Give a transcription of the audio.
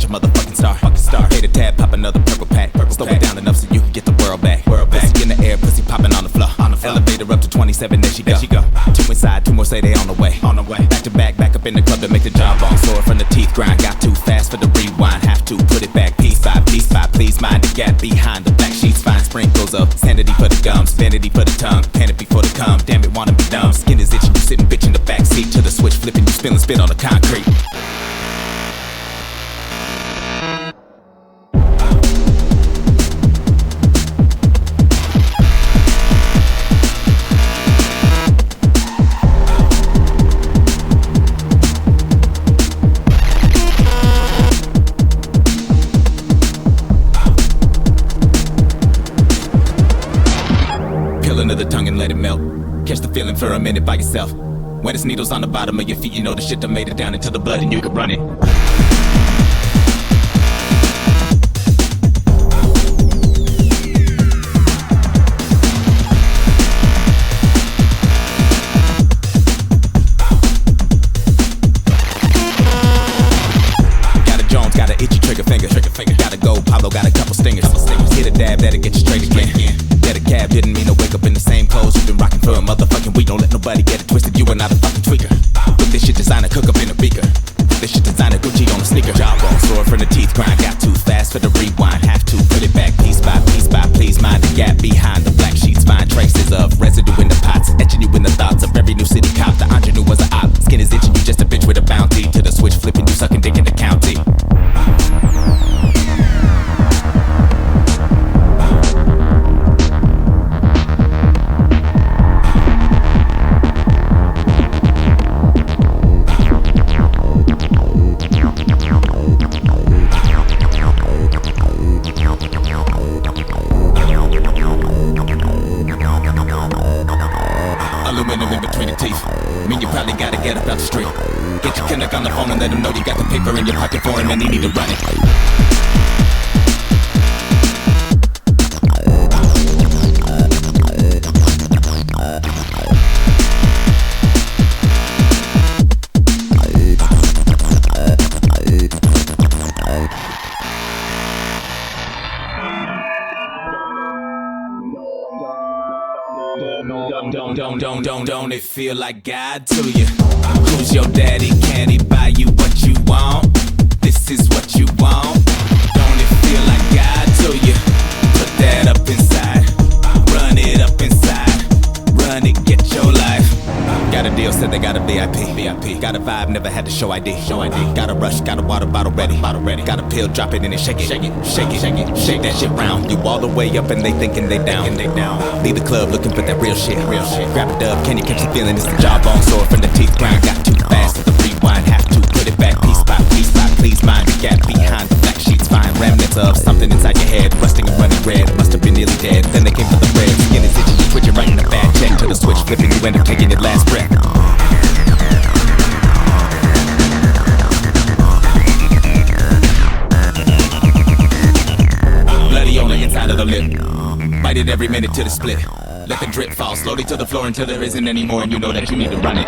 your motherfucking star. Pay the tab, pop another purple pack. Slow it down enough so you can get the world back. Pussy in the air, pussy popping on the floor. Elevator up to 27, there she go. Two inside, two more say they on the way. Back to back up in the club to make the job on. Sore from the teeth grind, got too fast for the rewind. Have to put it back piece by please mind the gap behind the black sheets. Fine sprinkles of sanity for the gums, vanity for the tongue, canopy for the cum. Damn it, wanna be dumb. Skin is itching, you sitting bitch in the back seat to the switch flipping, you spilling spit on the concrete. Under the tongue and let it melt. Catch the feeling for a minute by yourself. When it's needles on the bottom of your feet, you know the shit done made it down into the blood and you can run it. Got a Jones, got an itchy trigger finger. Got a gold Pablo, got a couple stingers. Hit a dab, that'll get you straight again. That a cab didn't mean to wake up in the same clothes you've been rocking for a motherfucking week. Don't let nobody get it twisted, you are not a fucking tweaker. With this shit designer, cook up in a beaker. This shit designer, Gucci on a sneaker. Jawbone sore from the teeth grind, got too fast for the rewind. Have to put it back piece by please mind the gap behind the black sheets. Find traces of residue in the pots, etching you in the thoughts of every new city cop. The ingenue was an op, skin is itching, you just a bitch with a bounty. To the switch flipping, you sucking dick in the county. Aluminum in between the teeth. Mean you probably gotta get up out the street. Get your connect on the phone and let him know you got the paper in your pocket for him and he need to run it. Don't it feel like God to you? Who's your daddy? Can he buy you what you want? This is what you want. Don't it feel like God to you? Put that up inside. Run it up inside. Run it, get your life. Got a deal, said they got a VIP. Got a vibe, never had to show ID. Got a rush, got a water bottle ready. Got a pill, drop it in and shake it. Shake that shit round. You all the way up and they thinking they down. Leave the club looking for that real shit. Grab a dub, can you catch the feeling? It's the jawbone sore from the teeth grind. Got too fast for the rewind. Have to put it back piece by please mind the gap behind the black sheets. Find remnants of something inside your head, rusting and running red. Must have been nearly dead. Then they came for the bread. Skin is itching, you twitch it right in the back. Check to the switch, flipping, you end up taking your last breath. Bloody on the inside of the lip. Bite it every minute till the split. Let the drip fall slowly to the floor until there isn't any more and you know that you need to run it.